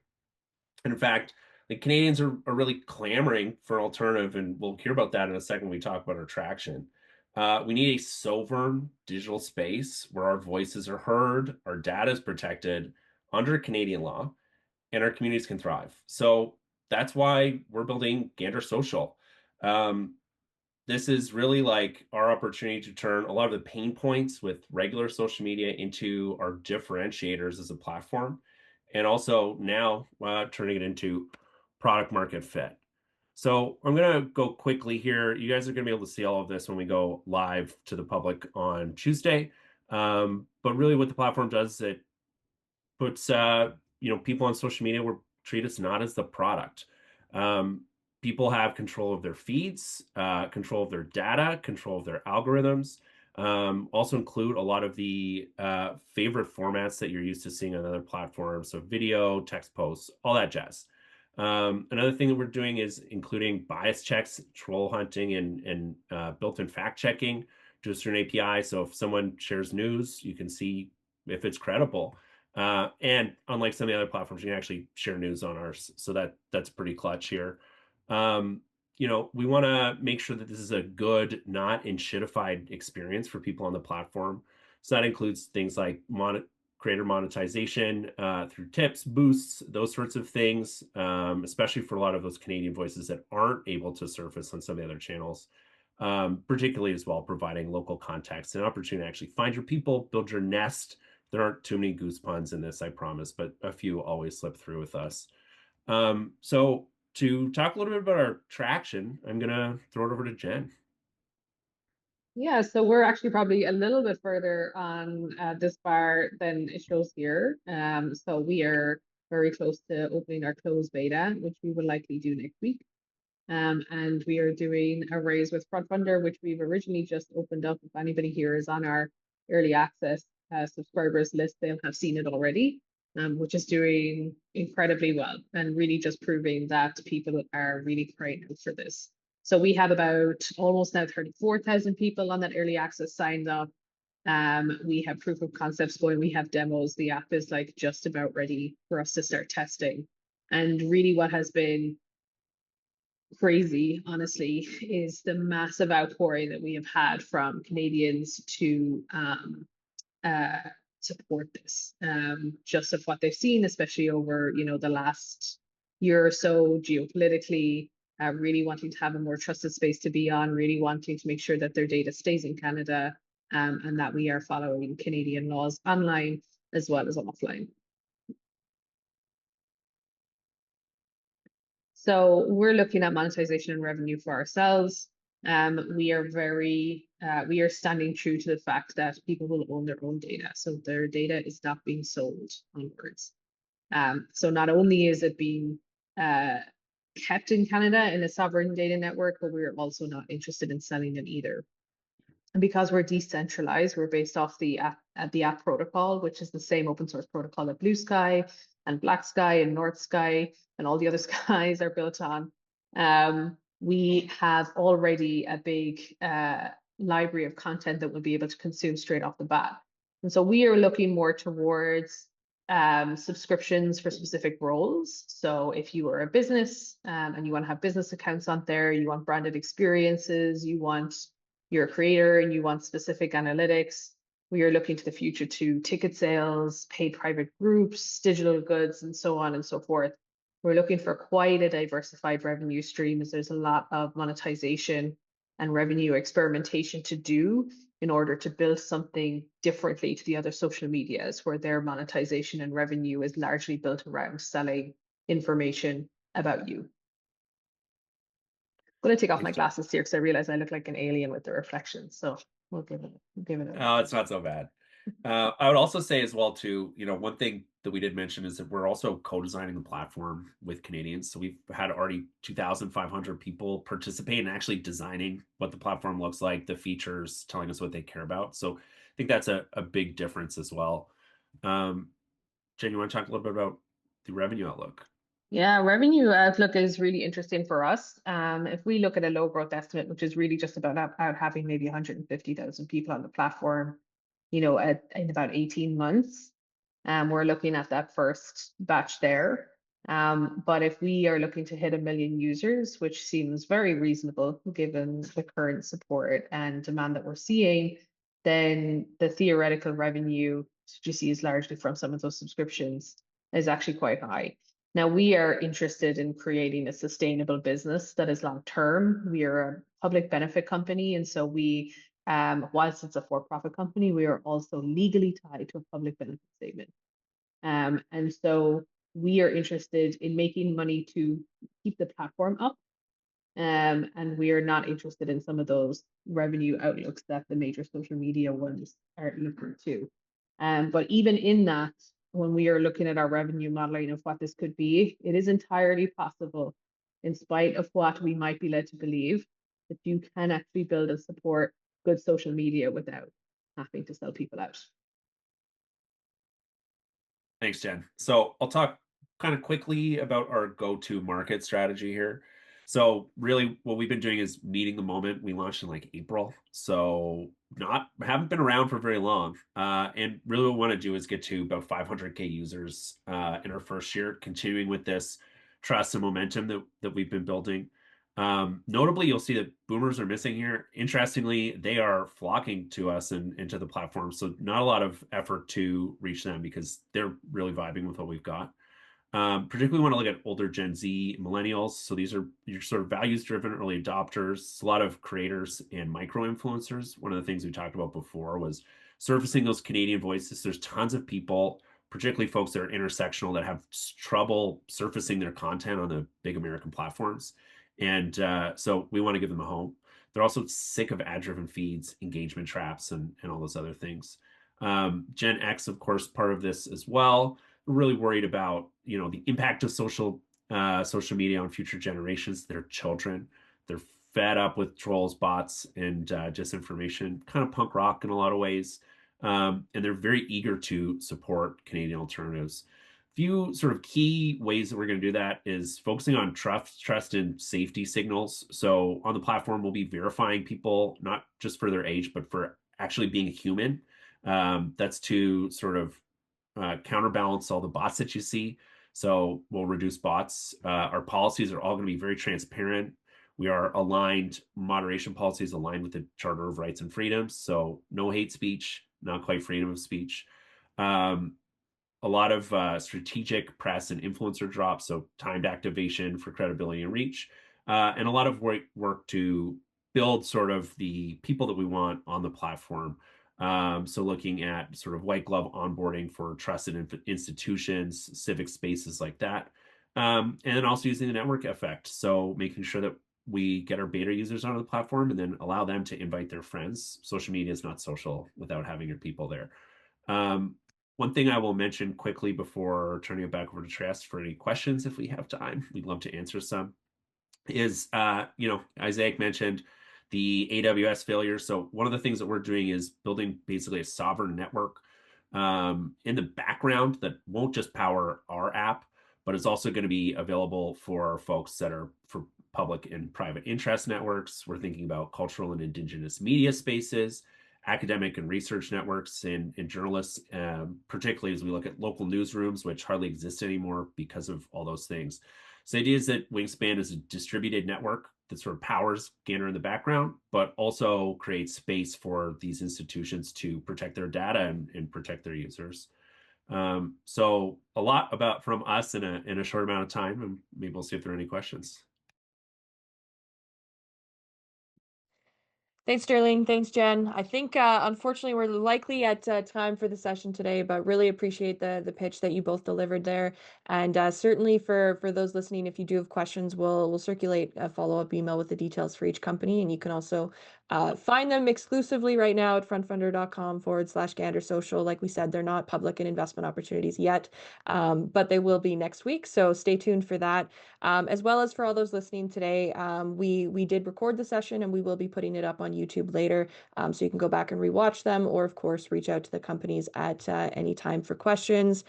And in fact, the Canadians are really clamoring for an alternative, and we'll hear about that in a second when we talk about our traction. We need a sovereign digital space where our voices are heard, our data is protected under Canadian law, and our communities can thrive. So that's why we're building Gander Social. This is really like our opportunity to turn a lot of the pain points with regular social media into our differentiators as a platform, and also now turning it into product market fit. So I'm going to go quickly here. You guys are going to be able to see all of this when we go live to the public on Tuesday. But really what the platform does is it puts people on social media will treat us not as the product. People have control of their feeds, control of their data, control of their algorithms. Also include a lot of the favorite formats that you're used to seeing on other platforms. So video, text posts, all that jazz. Another thing that we're doing is including bias checks, troll hunting, and built-in fact checking just through an API. So if someone shares news, you can see if it's credible. And unlike some of the other platforms, you can actually share news on ours. So that's pretty clutch here. We want to make sure that this is a good, not enshittified experience for people on the platform. So that includes things like creator monetization through tips, boosts, those sorts of things, especially for a lot of those Canadian voices that aren't able to surface on some of the other channels, particularly as well, providing local context, an opportunity to actually find your people, build your nest. There aren't too many goose puns in this, I promise, but a few always slip through with us. So to talk a little bit about our traction, I'm going to throw it over to Jen. Yeah, so we're actually probably a little bit further on this bar than it shows here. So we are very close to opening our closed beta, which we will likely do next week. And we are doing a raise with FrontFundr, which we've originally just opened up. If anybody here is on our early access subscribers list, they'll have seen it already, which is doing incredibly well and really just proving that people are really crying out for this. So we have about almost now 34,000 people on that early access signed up. We have proof of concepts going, we have demos. The app is like just about ready for us to start testing. And really what has been crazy, honestly, is the massive outpouring that we have had from Canadians to support this, just of what they've seen, especially over, you know, the last year or so geopolitically, really wanting to have a more trusted space to be on, really wanting to make sure that their data stays in Canada, and that we are following Canadian laws online as well as offline. So we're looking at monetization and revenue for ourselves. We are standing true to the fact that people will own their own data. So their data is not being sold onwards. So not only is it being kept in Canada in a sovereign data network, but we're also not interested in selling them either. And because we're decentralized, we're based off the app protocol, which is the same open source protocol that Blue Sky and Black Sky and North Sky and all the other skies are built on. We have already a big library of content that we'll be able to consume straight off the bat. And so we are looking more towards subscriptions for specific roles. So if you are a business and you want to have business accounts on there, you want branded experiences, you're a creator and you want specific analytics, we are looking to the future to ticket sales, paid private groups, digital goods, and so on and so forth. We're looking for quite a diversified revenue stream, as there's a lot of monetization and revenue experimentation to do in order to build something differently to the other social medias where their monetization and revenue is largely built around selling information about you. I'm going to take off my glasses here because I realize I look like an alien with the reflections. So we'll give it a Oh, it's not so bad. I would also say as well too, you know, one thing that we did mention is that we're also co-designing the platform with Canadians. So we've had already 2,500 people participate in actually designing what the platform looks like, the features, telling us what they care about. So I think that's a big difference as well. Jen, you want to talk a little bit about the revenue outlook? Yeah, revenue outlook is really interesting for us. If we look at a low growth estimate, which is really just about having maybe 150,000 people on the platform, you know, in about 18 months, we're looking at that first batch there. But if we are looking to hit 1 million users, which seems very reasonable given the current support and demand that we're seeing, then the theoretical revenue you see is largely from some of those subscriptions is actually quite high. Now, we are interested in creating a sustainable business that is long-term. We are a public benefit company, and so we, whilst it's a for-profit company, we are also legally tied to a public benefit statement. And so we are interested in making money to keep the platform up, and we are not interested in some of those revenue outlooks that the major social media ones are looking to. But even in that, when we are looking at our revenue modeling of what this could be, it is entirely possible, in spite of what we might be led to believe, that you can actually build and support good social media without having to sell people out. Thanks, Jen. So I'll talk kind of quickly about our go-to market strategy here. So really what we've been doing is meeting the moment. We launched in like April. So haven't been around for very long. And really what we want to do is get to about 500K users in our first year, continuing with this trust and momentum that we've been building. Notably, you'll see that boomers are missing here. Interestingly, they are flocking to us and into the platform. So not a lot of effort to reach them because they're really vibing with what we've got. Particularly want to look at older Gen Z millennials. So these are your sort of values-driven early adopters, a lot of creators and micro-influencers. One of the things we talked about before was surfacing those Canadian voices. There's tons of people, particularly folks that are intersectional, that have trouble surfacing their content on the big American platforms. And so we want to give them a home. They're also sick of ad-driven feeds, engagement traps, and all those other things. Gen X, of course, part of this as well. We're really worried about, the impact of social media on future generations, their children. They're fed up with trolls, bots, and disinformation, kind of punk rock in a lot of ways. And they're very eager to support Canadian alternatives. Few sort of key ways that we're going to do that is focusing on trust and safety signals. So on the platform, we'll be verifying people, not just for their age, but for actually being a human. That's to sort of counterbalance all the bots that you see. So we'll reduce bots. Our policies are all going to be very transparent. We are aligned, moderation policies aligned with the Charter of Rights and Freedoms. So no hate speech, not quite freedom of speech. A lot of strategic press and influencer drops, so timed activation for credibility and reach, and a lot of work to build sort of the people that we want on the platform. So looking at sort of white glove onboarding for trusted institutions, civic spaces like that, and then also using the network effect. So making sure that we get our beta users onto the platform and then allow them to invite their friends. Social media is not social without having your people there. One thing I will mention quickly before turning it back over to Tress for any questions, if we have time, we'd love to answer some, is, Isaac mentioned the AWS failure. So one of the things that we're doing is building basically a sovereign network in the background that won't just power our app, but it's also going to be available for folks that are for public and private interest networks. We're thinking about cultural and indigenous media spaces, academic and research networks, and journalists, particularly as we look at local newsrooms, which hardly exist anymore because of all those things. So the idea is that Wingspan is a distributed network that sort of powers Gander in the background, but also creates space for these institutions to protect their data and protect their users. So a lot from us in a short amount of time, and maybe we'll see if there are any questions. Thanks, Stirling. Thanks, Jen. I think, unfortunately, we're likely at time for the session today, but really appreciate the pitch that you both delivered there. And certainly for those listening, if you do have questions, we'll circulate a follow-up email with the details for each company. And you can also find them exclusively right now at frontfundr.com/Gander Social. Like we said, they're not public and investment opportunities yet, but they will be next week. So stay tuned for that. As well as for all those listening today, we did record the session and we will be putting it up on YouTube later, so you can go back and rewatch them, or of course reach out to the companies at any time for questions.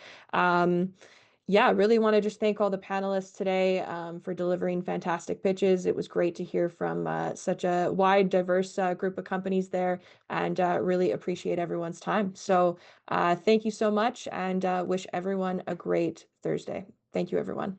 Yeah, really want to just thank all the panelists today for delivering fantastic pitches. It was great to hear from such a wide, diverse group of companies there, and really appreciate everyone's time. So thank you so much, and wish everyone a great Thursday. Thank you, everyone.